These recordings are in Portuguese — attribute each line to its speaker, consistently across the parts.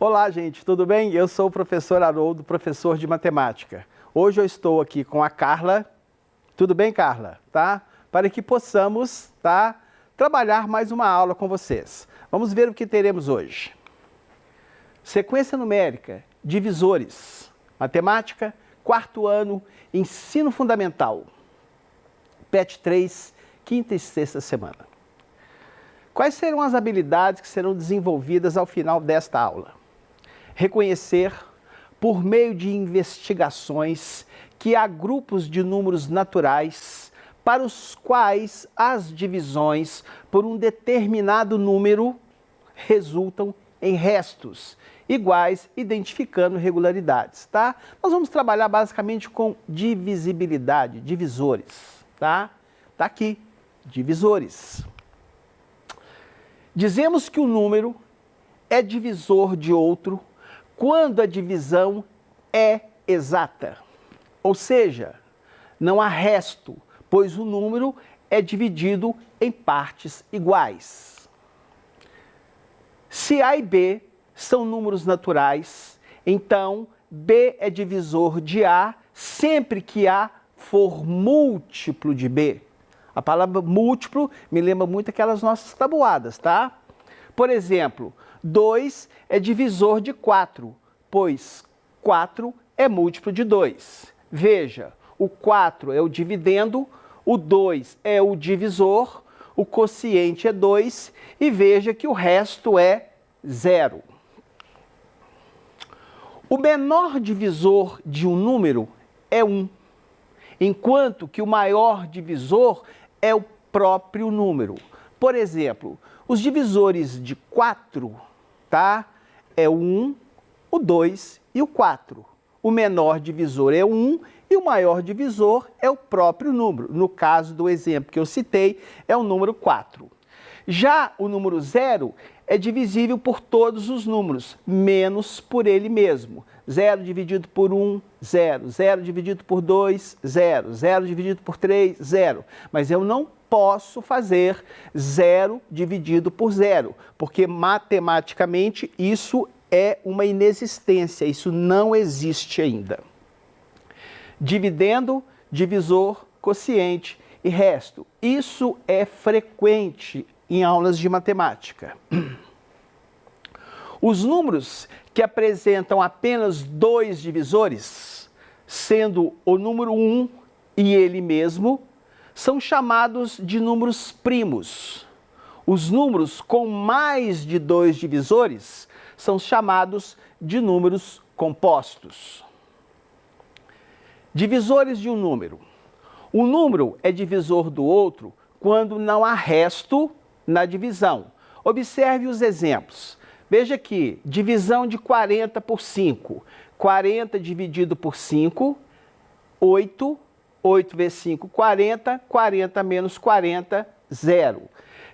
Speaker 1: Olá, gente, tudo bem? Eu sou o professor Haroldo, professor de matemática. Hoje eu estou aqui com a Carla. Tudo bem, Carla? Tá? Para que possamos, trabalhar mais uma aula com vocês. Vamos ver o que teremos hoje. Sequência numérica, divisores, matemática, quarto ano, ensino fundamental. PET 3, quinta e sexta semana. Quais serão as habilidades que serão desenvolvidas ao final desta aula? Reconhecer, por meio de investigações, que há grupos de números naturais para os quais as divisões por um determinado número resultam em restos iguais, identificando regularidades, tá? Nós vamos trabalhar basicamente com divisibilidade, divisores, tá? Tá aqui, divisores. Dizemos que o número é divisor de outro quando a divisão é exata, ou seja, não há resto, pois o número é dividido em partes iguais. Se A e B são números naturais, então B é divisor de A sempre que A for múltiplo de B. A palavra múltiplo me lembra muito aquelas nossas tabuadas, tá? Por exemplo, 2 é divisor de 4, pois 4 é múltiplo de 2. Veja, o 4 é o dividendo, o 2 é o divisor, o quociente é 2 e veja que o resto é 0. O menor divisor de um número é 1, enquanto que o maior divisor é o próprio número. Por exemplo, os divisores de 4, é o 1, o 2 e o 4. O menor divisor é o 1 e o maior divisor é o próprio número. No caso do exemplo que eu citei, é o número 4. Já o número 0 é divisível por todos os números, menos por ele mesmo. 0 dividido por 1, 0. 0 dividido por 2, 0. 0 dividido por 3, 0. Mas eu não posso fazer 0 dividido por 0, porque matematicamente isso é uma inexistência, isso não existe ainda. Dividendo, divisor, quociente e resto. Isso é frequente em aulas de matemática. Os números que apresentam apenas 2 divisores, sendo o número 1 e ele mesmo, são chamados de números primos. Os números com mais de 2 divisores são chamados de números compostos. Divisores de um número. Um número é divisor do outro quando não há resto na divisão. Observe os exemplos. Veja aqui, divisão de 40 por 5. 40 dividido por 5, 8. 8 vezes 5, 40. 40 menos 40, 0.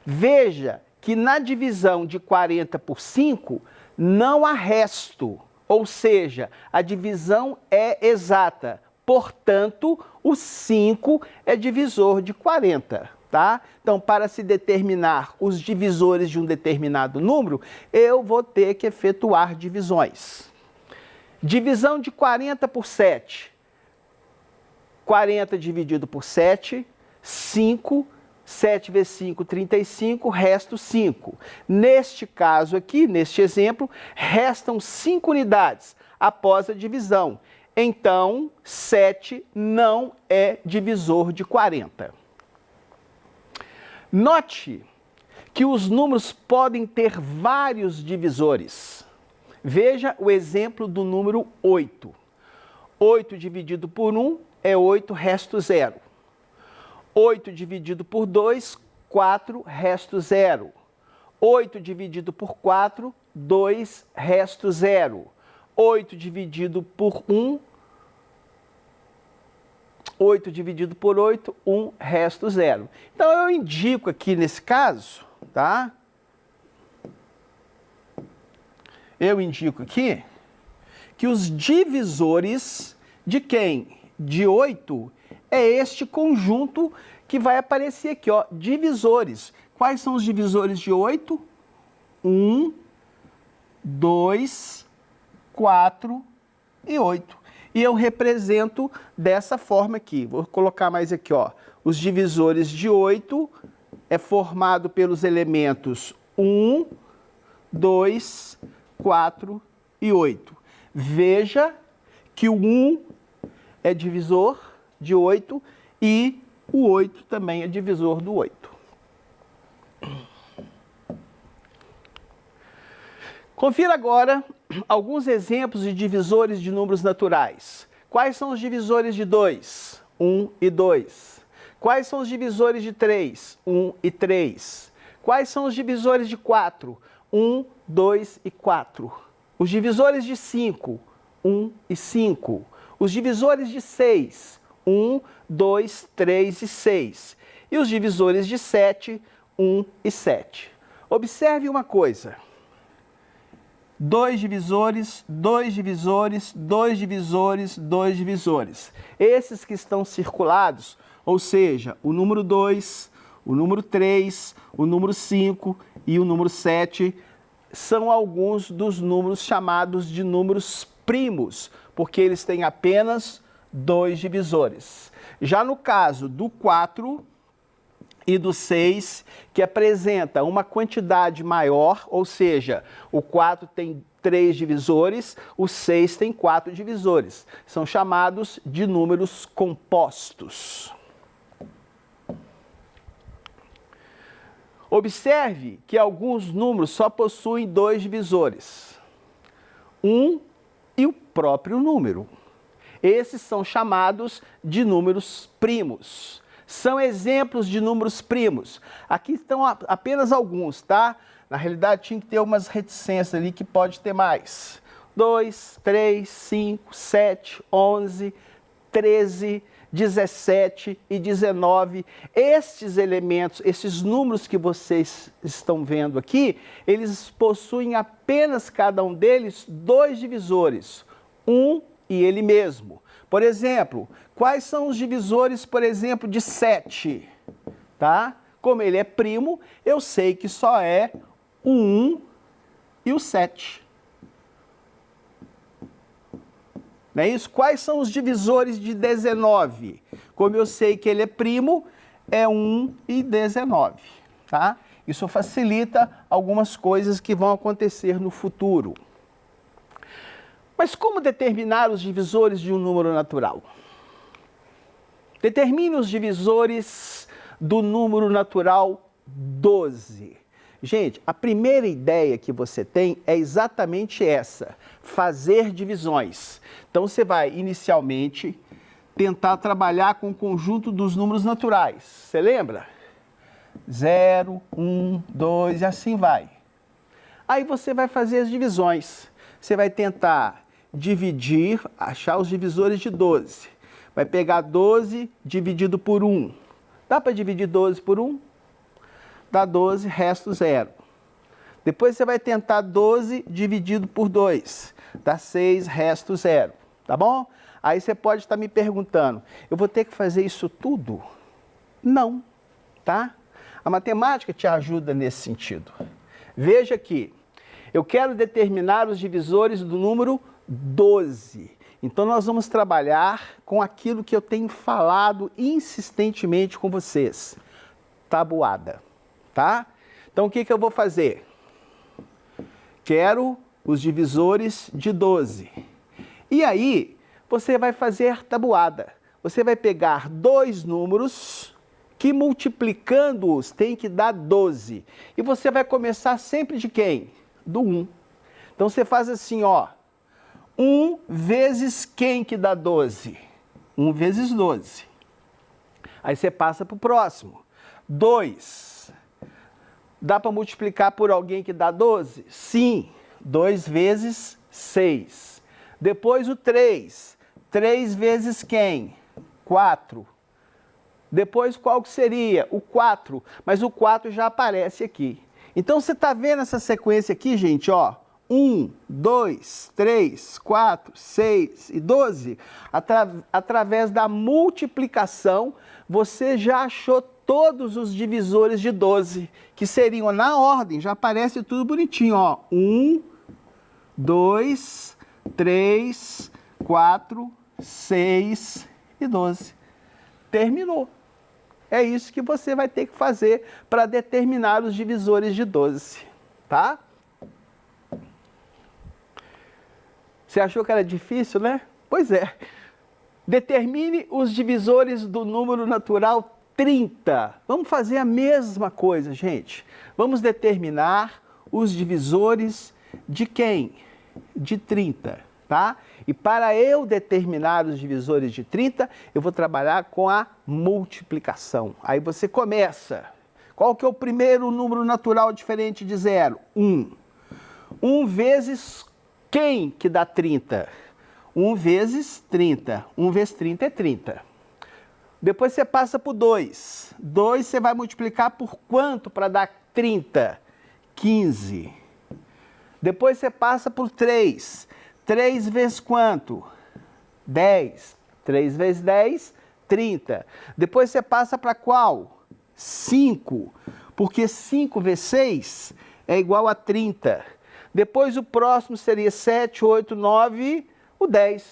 Speaker 1: Veja que na divisão de 40 por 5 não há resto, ou seja, a divisão é exata. Portanto, o 5 é divisor de 40, tá? Então, para se determinar os divisores de um determinado número, eu vou ter que efetuar divisões. Divisão de 40 por 7. 40 dividido por 7, 5, 7 vezes 5, 35, resto 5. Neste caso aqui, neste exemplo, restam 5 unidades após a divisão. Então, 7 não é divisor de 40. Note que os números podem ter vários divisores. Veja o exemplo do número 8. 8 dividido por 1 é 8, resto 0. 8 dividido por 2, 4, resto 0. 8 dividido por 4, 2, resto 0. 8 dividido por 1, 8 dividido por 8, 1, resto 0. Então, eu indico aqui nesse caso, tá? Eu indico aqui que os divisores de quem? De 8 é este conjunto que vai aparecer aqui, ó, divisores. Quais são os divisores de 8? 1, 2, 4 e 8. E eu represento dessa forma aqui. Vou colocar mais aqui, ó. Os divisores de 8 é formado pelos elementos 1, 2, 4 e 8. Veja que o 1 é divisor de 8 e o 8 também é divisor do 8. Confira agora alguns exemplos de divisores de números naturais. Quais são os divisores de 2? 1 e 2. Quais são os divisores de 3? 1 e 3. Quais são os divisores de 4? 1, 2 e 4. Os divisores de 5? 1 e 5. Os divisores de 6? 1, 2, 3 e 6. E os divisores de 7? 1 e 7. Observe uma coisa. 2 divisores, 2 divisores, 2 divisores, 2 divisores. Esses que estão circulados, ou seja, o número 2, o número 3, o número 5 e o número 7, são alguns dos números chamados de números primos, porque eles têm apenas 2 divisores. Já no caso do 4 e do 6, que apresenta uma quantidade maior, ou seja, o 4 tem 3 divisores, o 6 tem 4 divisores. São chamados de números compostos. Observe que alguns números só possuem 2 divisores. 1 e o próprio número. Esses são chamados de números primos. São exemplos de números primos. Aqui estão apenas alguns, tá? Na realidade, tinha que ter umas reticências ali que pode ter mais. 2, 3, 5, 7, 11, 13, 17 e 19. Estes elementos, esses números que vocês estão vendo aqui, eles possuem apenas cada um deles 2 divisores. 1 e ele mesmo. Por exemplo, quais são os divisores, por exemplo, de 7? Tá? Como ele é primo, eu sei que só é o 1 e o 7. Não é isso? Quais são os divisores de 19? Como eu sei que ele é primo, é 1 e 19. Tá? Isso facilita algumas coisas que vão acontecer no futuro. Mas como determinar os divisores de um número natural? Determine os divisores do número natural 12. Gente, a primeira ideia que você tem é exatamente essa, fazer divisões. Então você vai inicialmente tentar trabalhar com o conjunto dos números naturais. Você lembra? 0, 1, 2 e assim vai. Aí você vai fazer as divisões. Você vai tentar dividir, achar os divisores de 12. Vai pegar 12 dividido por 1. Dá para dividir 12 por 1? Dá 12, resto 0. Depois você vai tentar 12 dividido por 2. Dá 6, resto 0. Tá bom? Aí você pode estar me perguntando, eu vou ter que fazer isso tudo? Não, tá? A matemática te ajuda nesse sentido. Veja aqui, eu quero determinar os divisores do número 12. Então nós vamos trabalhar com aquilo que eu tenho falado insistentemente com vocês. Tabuada, tá? Então o que eu vou fazer? Quero os divisores de 12. E aí, você vai fazer tabuada. Você vai pegar 2 números que multiplicando-os tem que dar 12. E você vai começar sempre de quem? Do 1. Então você faz assim, ó. 1 vezes quem que dá 12? 1 vezes 12. Aí você passa para o próximo. 2. Dá para multiplicar por alguém que dá 12? Sim. 2 vezes 6. Depois o 3. 3 vezes quem? 4. Depois qual que seria? O 4. Mas o 4 já aparece aqui. Então você está vendo essa sequência aqui, gente, ó. 1, 2, 3, 4, 6 e 12, através da multiplicação, você já achou todos os divisores de 12, que seriam na ordem, já aparece tudo bonitinho, ó. 1, 2, 3, 4, 6 e 12. Terminou. É isso que você vai ter que fazer para determinar os divisores de 12, tá? Você achou que era difícil, né? Pois é. Determine os divisores do número natural 30. Vamos fazer a mesma coisa, gente. Vamos determinar os divisores de quem? De 30, tá? E para eu determinar os divisores de 30, eu vou trabalhar com a multiplicação. Aí você começa. Qual que é o primeiro número natural diferente de 0? 1. 1 vezes quem que dá 30? 1 vezes 30. 1 vezes 30 é 30. Depois você passa por 2. 2 você vai multiplicar por quanto para dar 30? 15. Depois você passa por 3. 3 vezes quanto? 10. 3 vezes 10, 30. Depois você passa para qual? 5. Porque 5 vezes 6 é igual a 30. Depois o próximo seria 7, 8, 9, o 10.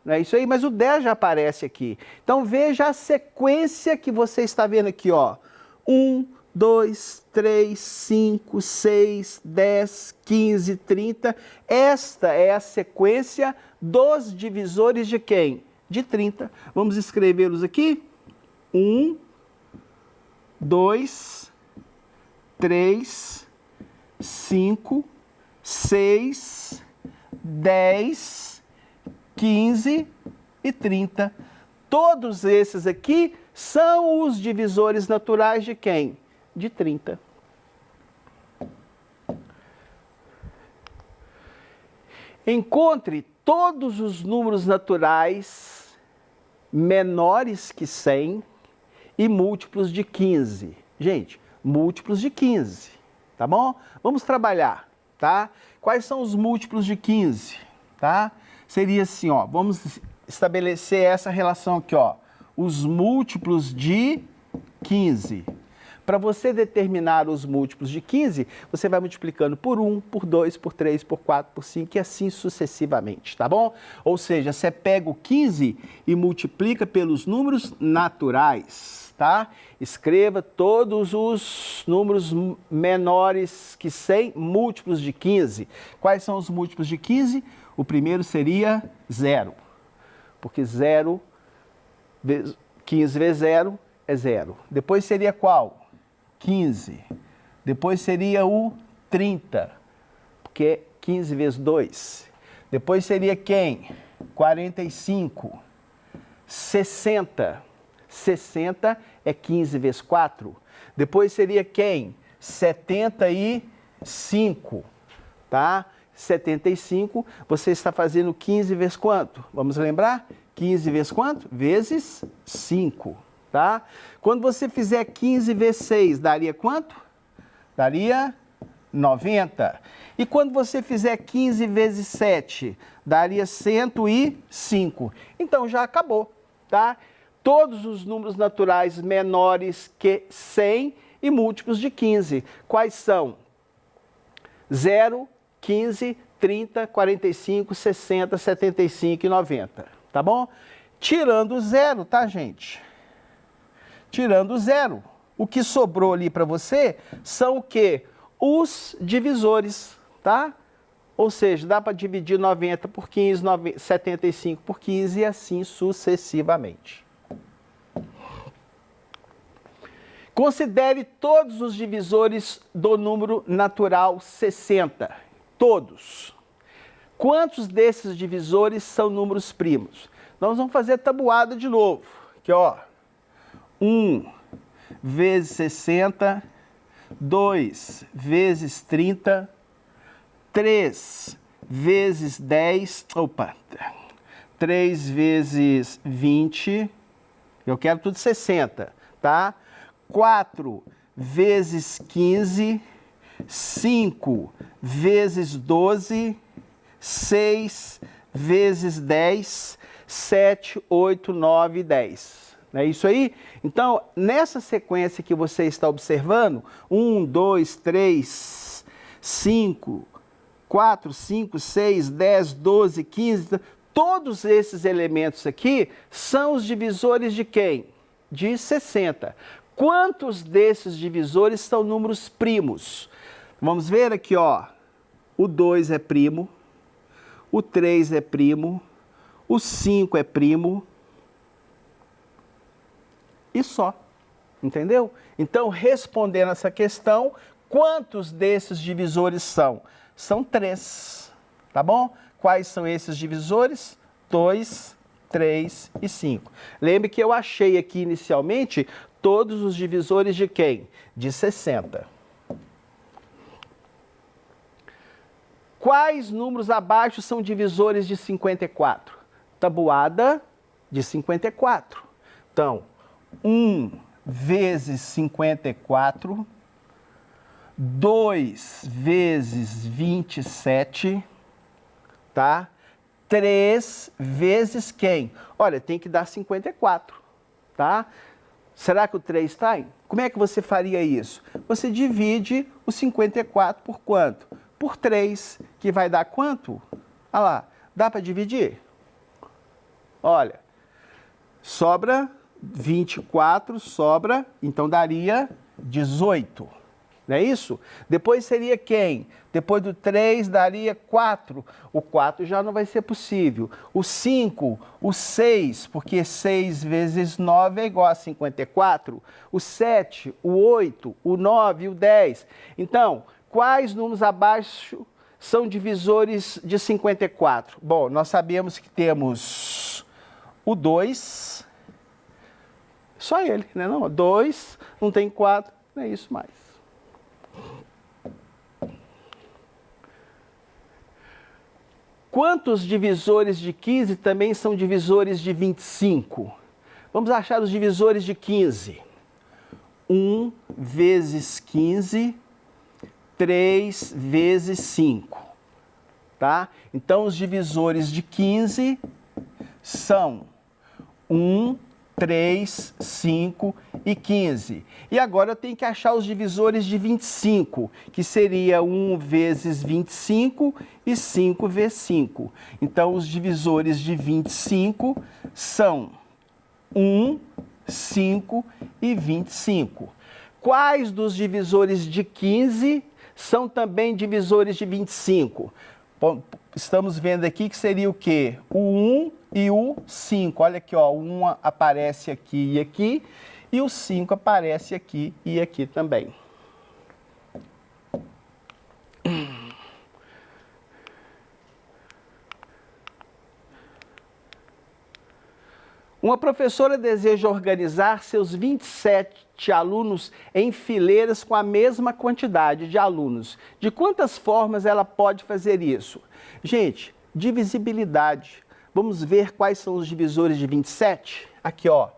Speaker 1: Não é isso aí? Mas o 10 já aparece aqui. Então veja a sequência que você está vendo aqui, ó. 1, 2, 3, 5, 6, 10, 15, 30. Esta é a sequência dos divisores de quem? De 30. Vamos escrevê-los aqui. 1, 2, 3, 5, 6, 10, 15 e 30. Todos esses aqui são os divisores naturais de quem? De 30. Encontre todos os números naturais menores que 100 e múltiplos de 15. Gente, múltiplos de 15, tá bom? Vamos trabalhar, tá? Quais são os múltiplos de 15, tá? Seria assim, ó, vamos estabelecer essa relação aqui, ó. Os múltiplos de 15. Para você determinar os múltiplos de 15, você vai multiplicando por 1, por 2, por 3, por 4, por 5 e assim sucessivamente, tá bom? Ou seja, você pega o 15 e multiplica pelos números naturais, tá? Escreva todos os números menores que 100, múltiplos de 15. Quais são os múltiplos de 15? O primeiro seria 0, porque 15 vezes 0 é 0. Depois seria qual? 15. Depois seria o 30, porque é 15 vezes 2. Depois seria quem? 45. 60. 60 é 15 vezes 4. Depois seria quem? 75, tá? 75, você está fazendo 15 vezes quanto? Vamos lembrar? 15 vezes quanto? Vezes 5, tá? Quando você fizer 15 vezes 6, daria quanto? Daria 90. E quando você fizer 15 vezes 7, daria 105. Então já acabou, tá? Todos os números naturais menores que 100 e múltiplos de 15. Quais são? 0, 15, 30, 45, 60, 75 e 90, tá bom? Tirando o 0, tá, gente? Tirando o 0. O que sobrou ali para você são o quê? Os divisores, tá? Ou seja, dá para dividir 90 por 15, 75 por 15 e assim sucessivamente. Considere todos os divisores do número natural 60. Todos. Quantos desses divisores são números primos? Nós vamos fazer tabuada de novo. Aqui, ó. 1 vezes 60, 2 vezes 30, 3 vezes 10, 3 vezes 20, eu quero tudo 60, tá? 4 vezes 15, 5 vezes 12, 6 vezes 10, 7, 8, 9 e 10. Não é isso aí? Então, nessa sequência que você está observando, 1, 2, 3, 5, 4, 5, 6, 10, 12, 15... Todos esses elementos aqui são os divisores de quem? De 60. Quantos desses divisores são números primos? Vamos ver aqui, ó. O 2 é primo, o 3 é primo, o 5 é primo e só. Entendeu? Então, respondendo essa questão, quantos desses divisores são? São 3, tá bom? Quais são esses divisores? 2, 3 e 5. Lembre que eu achei aqui inicialmente todos os divisores de quem? De 60. Quais números abaixo são divisores de 54? Tabuada de 54. Então, 1 vezes 54, 2 vezes 27, tá? 3 vezes quem? Olha, tem que dar 54, tá? Será que o 3 está aí? Como é que você faria isso? Você divide o 54 por quanto? Por 3, que vai dar quanto? Olha lá, dá para dividir? Olha, sobra 24, sobra, então daria 18. Não é isso? Depois seria quem? Depois do 3 daria 4. O 4 já não vai ser possível. O 5, o 6, porque 6 vezes 9 é igual a 54. O 7, o 8, o 9 e o 10. Então, quais números abaixo são divisores de 54? Bom, nós sabemos que temos o 2, só ele, né? Não, 2, não tem 4, não é isso mais. Quantos divisores de 15 também são divisores de 25? Vamos achar os divisores de 15. 1 vezes 15, 3 vezes 5. Tá? Então, os divisores de 15 são 1, 3, 5 e 15. E agora eu tenho que achar os divisores de 25, que seria 1 vezes 25 e 5 vezes 5. Então, os divisores de 25 são 1, 5 e 25. Quais dos divisores de 15 são também divisores de 25? Bom, estamos vendo aqui que seria o quê? O 1 e o 5. Olha aqui, ó, o 1 aparece aqui e aqui, e o 5 aparece aqui e aqui também. Uma professora deseja organizar seus 27 alunos em fileiras com a mesma quantidade de alunos. De quantas formas ela pode fazer isso? Gente, divisibilidade. Vamos ver quais são os divisores de 27? Aqui, ó.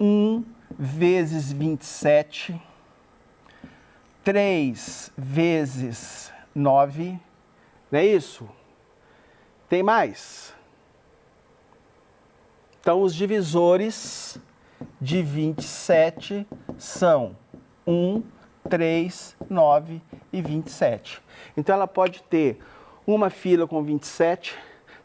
Speaker 1: 1 vezes 27, 3 vezes 9, não é isso? Tem mais? Então, os divisores de 27 são 1, 3, 9 e 27. Então, ela pode ter uma fila com 27,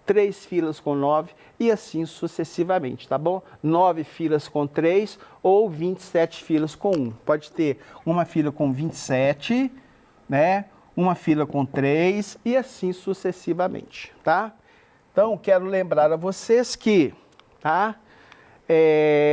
Speaker 1: 3 filas com 9 e assim sucessivamente, tá bom? 9 filas com 3 ou 27 filas com 1. Pode ter uma fila com 27, né? Uma fila com 3 e assim sucessivamente, tá? Então, quero lembrar a vocês que, tá?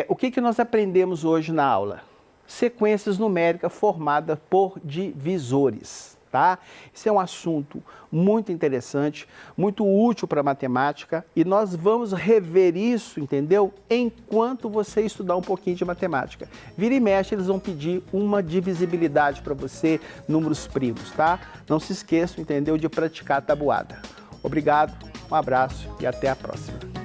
Speaker 1: O que nós aprendemos hoje na aula? Sequências numéricas formadas por divisores. Tá? Esse é um assunto muito interessante, muito útil para a matemática e nós vamos rever isso, entendeu? Enquanto você estudar um pouquinho de matemática. Vira e mexe, eles vão pedir uma divisibilidade para você, números primos, tá? Não se esqueçam, entendeu, de praticar a tabuada. Obrigado, um abraço e até a próxima.